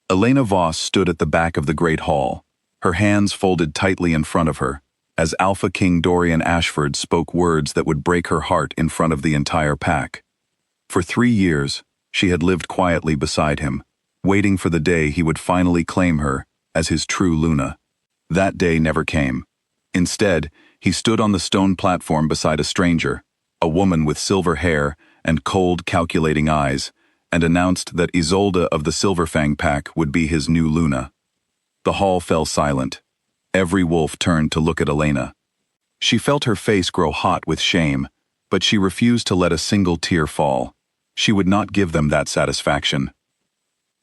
Elena Voss stood at the back of the great hall, her hands folded tightly in front of her, as Alpha King Dorian Ashford spoke words that would break her heart in front of the entire pack. For 3 years, she had lived quietly beside him, waiting for the day he would finally claim her as his true Luna. That day never came. Instead, he stood on the stone platform beside a stranger, a woman with silver hair and cold, calculating eyes, and announced that Isolde of the Silverfang pack would be his new Luna. The hall fell silent. Every wolf turned to look at Elena. She felt her face grow hot with shame, but she refused to let a single tear fall. She would not give them that satisfaction.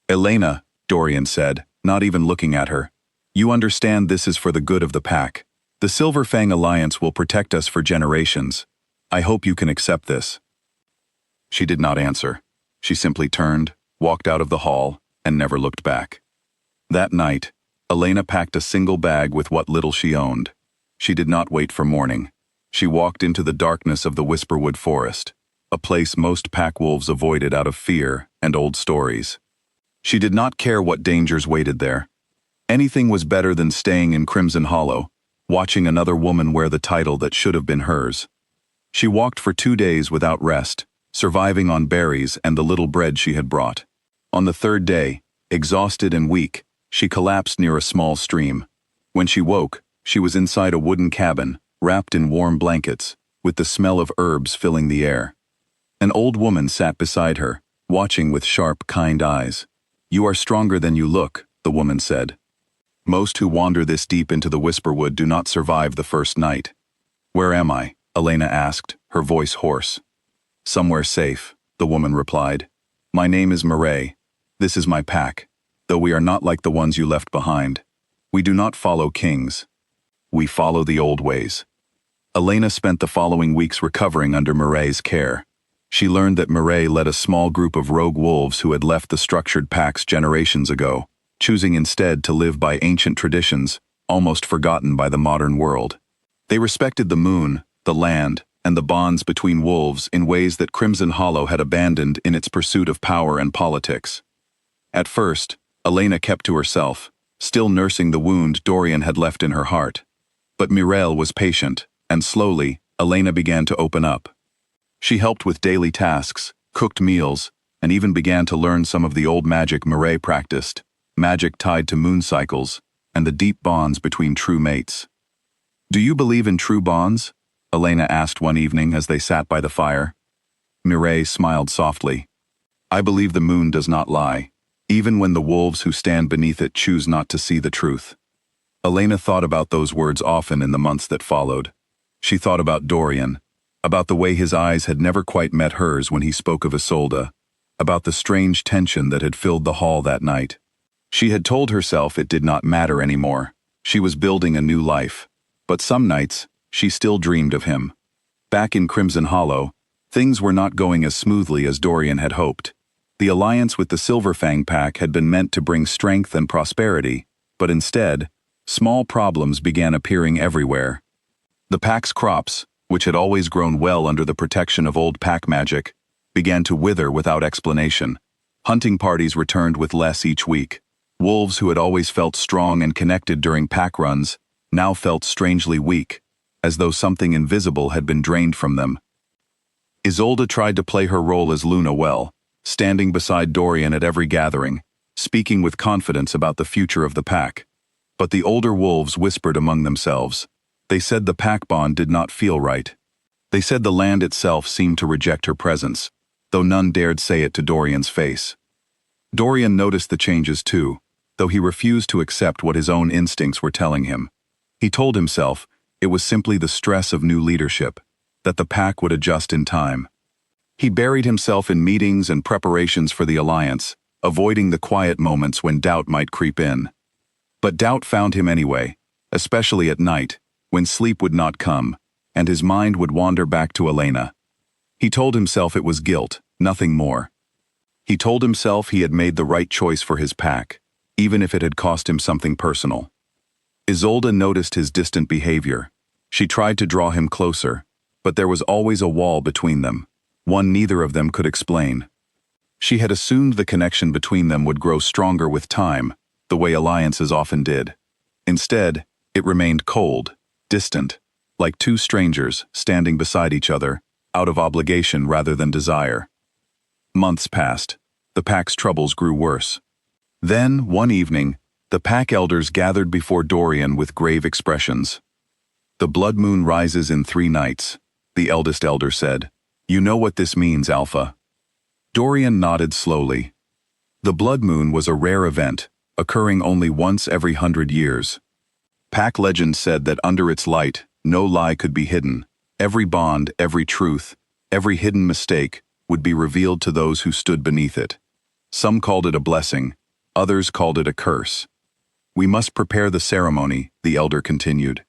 "Elena," Dorian said, not even looking at her, "you understand this is for the good of the pack. The Silverfang Alliance will protect us for generations. I hope you can accept this." She did not answer. She simply turned, walked out of the hall, and never looked back. That night, Elena packed a single bag with what little she owned. She did not wait for morning. She walked into the darkness of the Whisperwood Forest, a place most pack wolves avoided out of fear and old stories. She did not care what dangers waited there. Anything was better than staying in Crimson Hollow, watching another woman wear the title that should have been hers. She walked for 2 days without rest, surviving on berries and the little bread she had brought. On the 3rd day, exhausted and weak, she collapsed near a small stream. When she woke, she was inside a wooden cabin, wrapped in warm blankets, with the smell of herbs filling the air. An old woman sat beside her, watching with sharp, kind eyes. "You are stronger than you look," the woman said. "Most who wander this deep into the Whisperwood do not survive the first night." "Where am I?" Elena asked, her voice hoarse. "Somewhere safe," the woman replied. "My name is Mireille. This is my pack, though we are not like the ones you left behind. We do not follow kings. We follow the old ways." Elena spent the following weeks recovering under Mireille's care. She learned that Mireille led a small group of rogue wolves who had left the structured packs generations ago, choosing instead to live by ancient traditions, almost forgotten by the modern world. They respected the moon, the land, and the bonds between wolves in ways that Crimson Hollow had abandoned in its pursuit of power and politics. At first, Elena kept to herself, still nursing the wound Dorian had left in her heart. But Mireille was patient, and slowly, Elena began to open up. She helped with daily tasks, cooked meals, and even began to learn some of the old magic Mireille practiced, magic tied to moon cycles, and the deep bonds between true mates. "Do you believe in true bonds?" Elena asked one evening as they sat by the fire. Mireille smiled softly. "I believe the moon does not lie, even when the wolves who stand beneath it choose not to see the truth." Elena thought about those words often in the months that followed. She thought about Dorian, about the way his eyes had never quite met hers when he spoke of Isolde, about the strange tension that had filled the hall that night. She had told herself it did not matter anymore. She was building a new life. But some nights, she still dreamed of him. Back in Crimson Hollow, things were not going as smoothly as Dorian had hoped. The alliance with the Silverfang pack had been meant to bring strength and prosperity, but instead, small problems began appearing everywhere. The pack's crops, which had always grown well under the protection of old pack magic, began to wither without explanation. Hunting parties returned with less each week. Wolves who had always felt strong and connected during pack runs now felt strangely weak, as though something invisible had been drained from them. Isolde tried to play her role as Luna well, standing beside Dorian at every gathering, speaking with confidence about the future of the pack. But the older wolves whispered among themselves. They said the pack bond did not feel right. They said the land itself seemed to reject her presence, though none dared say it to Dorian's face. Dorian noticed the changes too, though he refused to accept what his own instincts were telling him. He told himself it was simply the stress of new leadership, that the pack would adjust in time. He buried himself in meetings and preparations for the alliance, avoiding the quiet moments when doubt might creep in. But doubt found him anyway, especially at night, when sleep would not come, and his mind would wander back to Elena. He told himself it was guilt, nothing more. He told himself he had made the right choice for his pack, even if it had cost him something personal. Isolde noticed his distant behavior. She tried to draw him closer, but there was always a wall between them, one neither of them could explain. She had assumed the connection between them would grow stronger with time, the way alliances often did. Instead, it remained cold, distant, like two strangers standing beside each other, out of obligation rather than desire. Months passed. The pack's troubles grew worse. Then, one evening, the pack elders gathered before Dorian with grave expressions. "The blood moon rises in 3 nights," the eldest elder said. "You know what this means, Alpha." Dorian nodded slowly. The blood moon was a rare event, occurring only once every 100 years. Pack legend said that under its light, no lie could be hidden. Every bond, every truth, every hidden mistake would be revealed to those who stood beneath it. Some called it a blessing, others called it a curse. "We must prepare the ceremony," the elder continued.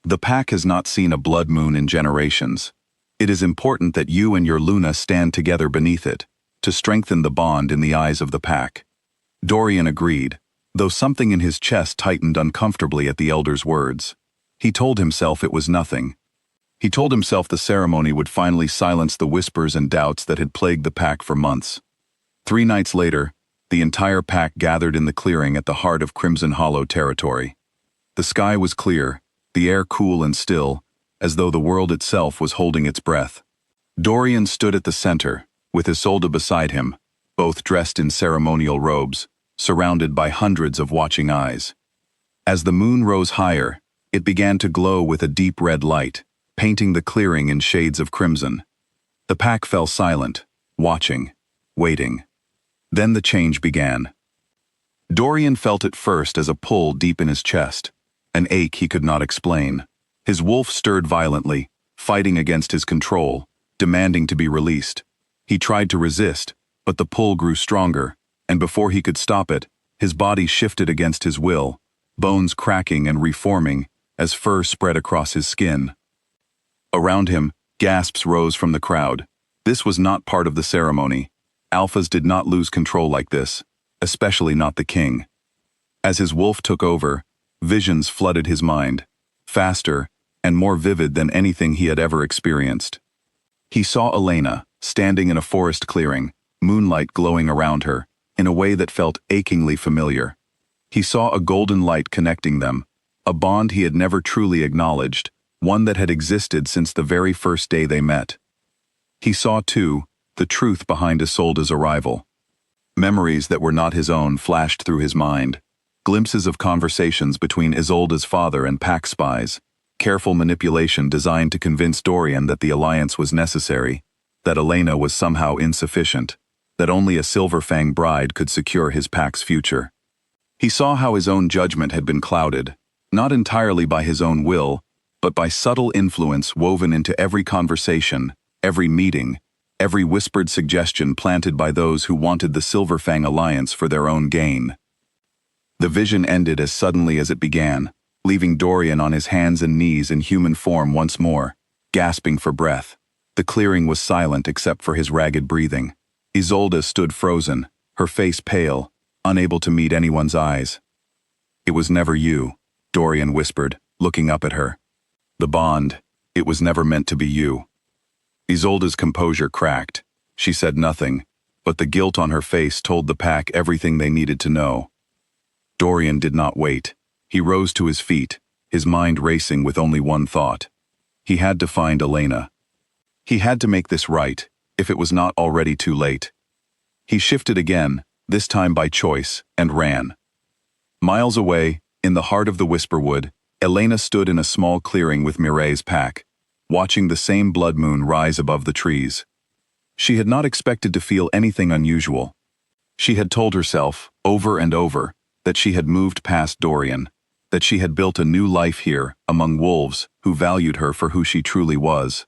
"The pack has not seen a blood moon in generations. It is important that you and your Luna stand together beneath it, to strengthen the bond in the eyes of the pack." Dorian agreed, though something in his chest tightened uncomfortably at the elder's words. He told himself it was nothing. He told himself the ceremony would finally silence the whispers and doubts that had plagued the pack for months. 3 nights later, the entire pack gathered in the clearing at the heart of Crimson Hollow territory. The sky was clear, the air cool and still, as though the world itself was holding its breath. Dorian stood at the center, with Isolde beside him, both dressed in ceremonial robes, surrounded by hundreds of watching eyes. As the moon rose higher, it began to glow with a deep red light, painting the clearing in shades of crimson. The pack fell silent, watching, waiting. Then the change began. Dorian felt it first as a pull deep in his chest, an ache he could not explain. His wolf stirred violently, fighting against his control, demanding to be released. He tried to resist, but the pull grew stronger, and before he could stop it, his body shifted against his will, bones cracking and reforming as fur spread across his skin. Around him, gasps rose from the crowd. This was not part of the ceremony. Alphas did not lose control like this, especially not the king. As his wolf took over, visions flooded his mind, faster and more vivid than anything he had ever experienced. He saw Elena, standing in a forest clearing, moonlight glowing around her, in a way that felt achingly familiar. He saw a golden light connecting them, a bond he had never truly acknowledged, one that had existed since the very first day they met. He saw, too, the truth behind Isolde's arrival. Memories that were not his own flashed through his mind, glimpses of conversations between Isolde's father and pack spies, careful manipulation designed to convince Dorian that the alliance was necessary, that Elena was somehow insufficient, that only a Silverfang bride could secure his pack's future. He saw how his own judgment had been clouded, not entirely by his own will, but by subtle influence woven into every conversation, every meeting, every whispered suggestion planted by those who wanted the Silverfang alliance for their own gain. The vision ended as suddenly as it began, leaving Dorian on his hands and knees in human form once more, gasping for breath. The clearing was silent except for his ragged breathing. Isolde stood frozen, her face pale, unable to meet anyone's eyes. "It was never you," Dorian whispered, looking up at her. "The bond, it was never meant to be you." Isolde's composure cracked. She said nothing, but the guilt on her face told the pack everything they needed to know. Dorian did not wait. He rose to his feet, his mind racing with only one thought. He had to find Elena. He had to make this right, if it was not already too late. He shifted again, this time by choice, and ran. Miles away, in the heart of the Whisperwood, Elena stood in a small clearing with Mireille's pack, watching the same blood moon rise above the trees. She had not expected to feel anything unusual. She had told herself, over and over, that she had moved past Dorian, that she had built a new life here, among wolves, who valued her for who she truly was.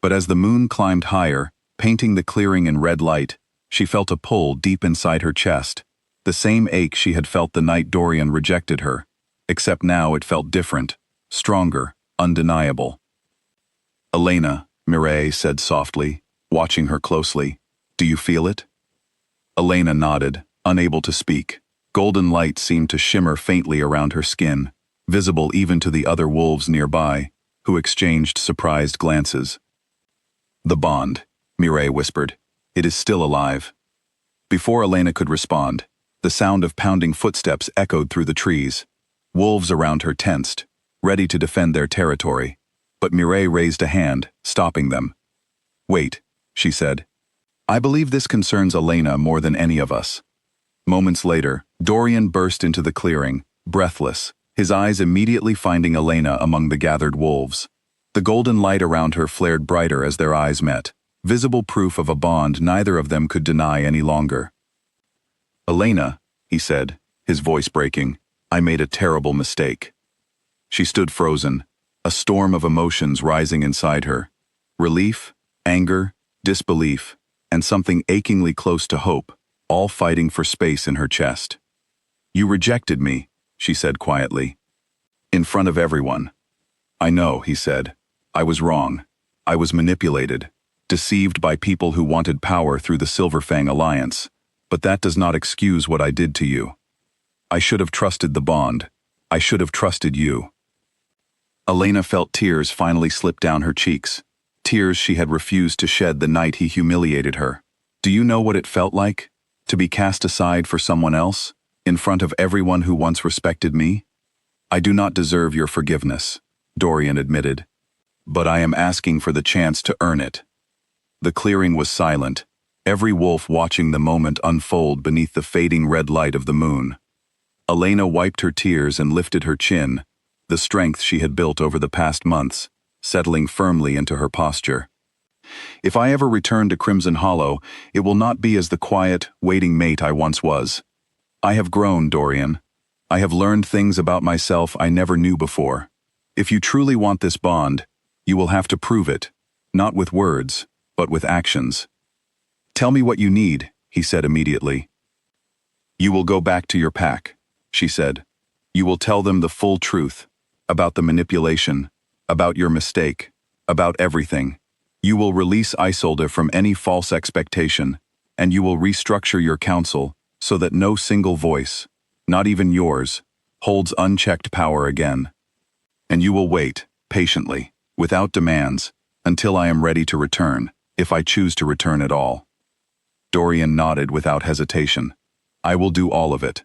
But as the moon climbed higher, painting the clearing in red light, she felt a pull deep inside her chest, the same ache she had felt the night Dorian rejected her, except now it felt different, stronger, undeniable. "Elena," Mireille said softly, watching her closely, "do you feel it?" Elena nodded, unable to speak. Golden light seemed to shimmer faintly around her skin, visible even to the other wolves nearby, who exchanged surprised glances. "The bond," Mireille whispered. "It is still alive. Before Elena could respond, the sound of pounding footsteps echoed through the trees. Wolves around her tensed, ready to defend their territory. But Mireille raised a hand, stopping them. "Wait," she said. "I believe this concerns Elena more than any of us." Moments later, Dorian burst into the clearing, breathless, his eyes immediately finding Elena among the gathered wolves. The golden light around her flared brighter as their eyes met, visible proof of a bond neither of them could deny any longer. "Elena," he said, his voice breaking, "I made a terrible mistake." She stood frozen, a storm of emotions rising inside her. Relief, anger, disbelief, and something achingly close to hope, all fighting for space in her chest. "You rejected me," she said quietly. "In front of everyone." "I know," he said. "I was wrong. I was manipulated, deceived by people who wanted power through the Silverfang Alliance, but that does not excuse what I did to you. I should have trusted the bond. I should have trusted you." Elena felt tears finally slip down her cheeks, tears she had refused to shed the night he humiliated her. "Do you know what it felt like? To be cast aside for someone else, in front of everyone who once respected me? I do not deserve your forgiveness," Dorian admitted, "but I am asking for the chance to earn it." The clearing was silent, every wolf watching the moment unfold beneath the fading red light of the moon. Elena wiped her tears and lifted her chin, the strength she had built over the past months, settling firmly into her posture. "If I ever return to Crimson Hollow, it will not be as the quiet, waiting mate I once was. I have grown, Dorian. I have learned things about myself I never knew before. If you truly want this bond, you will have to prove it, not with words, but with actions." "Tell me what you need," he said immediately. "You will go back to your pack," she said. "You will tell them the full truth, about the manipulation, about your mistake, about everything. You will release Isolde from any false expectation, and you will restructure your council so that no single voice, not even yours, holds unchecked power again. And you will wait, patiently, without demands, until I am ready to return, if I choose to return at all." Dorian nodded without hesitation. "I will do all of it."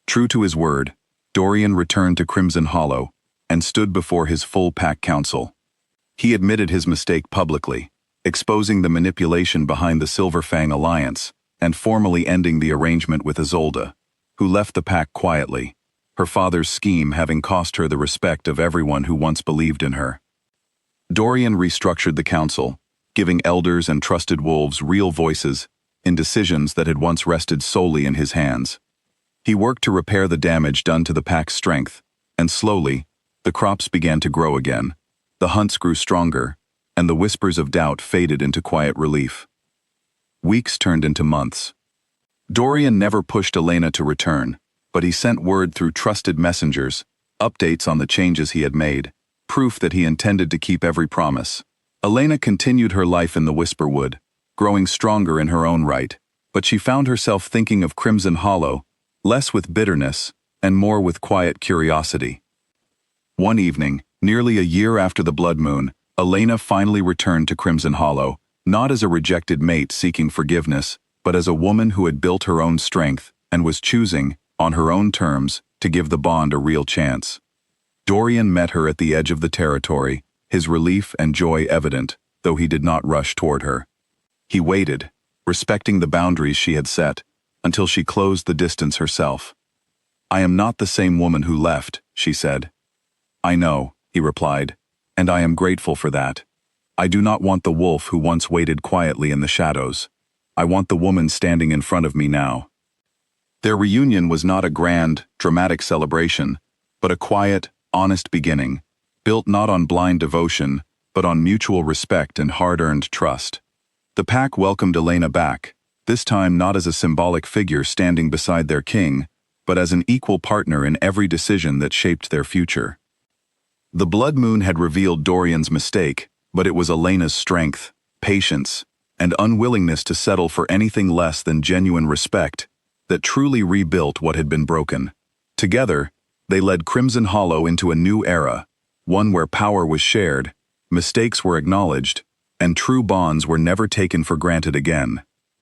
True to his word, Dorian returned to Crimson Hollow and stood before his full pack council. He admitted his mistake publicly, exposing the manipulation behind the Silverfang Alliance and formally ending the arrangement with Isolde, who left the pack quietly, her father's scheme having cost her the respect of everyone who once believed in her. Dorian restructured the council, giving elders and trusted wolves real voices in decisions that had once rested solely in his hands. He worked to repair the damage done to the pack's strength, and slowly, the crops began to grow again, the hunts grew stronger, and the whispers of doubt faded into quiet relief. Weeks turned into months. Dorian never pushed Elena to return, but he sent word through trusted messengers, updates on the changes he had made, proof that he intended to keep every promise. Elena continued her life in the Whisperwood, growing stronger in her own right, but she found herself thinking of Crimson Hollow, less with bitterness and more with quiet curiosity. One evening, nearly a year after the blood moon, Elena finally returned to Crimson Hollow, not as a rejected mate seeking forgiveness, but as a woman who had built her own strength and was choosing, on her own terms, to give the bond a real chance. Dorian met her at the edge of the territory, his relief and joy evident, though he did not rush toward her. He waited, respecting the boundaries she had set, until she closed the distance herself. "I am not the same woman who left," she said. "I know," he replied, "and I am grateful for that. I do not want the wolf who once waited quietly in the shadows. I want the woman standing in front of me now." Their reunion was not a grand, dramatic celebration, but a quiet, honest beginning, built not on blind devotion, but on mutual respect and hard-earned trust. The pack welcomed Elena back, this time not as a symbolic figure standing beside their king, but as an equal partner in every decision that shaped their future. The blood moon had revealed Dorian's mistake, but it was Elena's strength, patience, and unwillingness to settle for anything less than genuine respect that truly rebuilt what had been broken. Together, they led Crimson Hollow into a new era, one where power was shared, mistakes were acknowledged, and true bonds were never taken for granted again.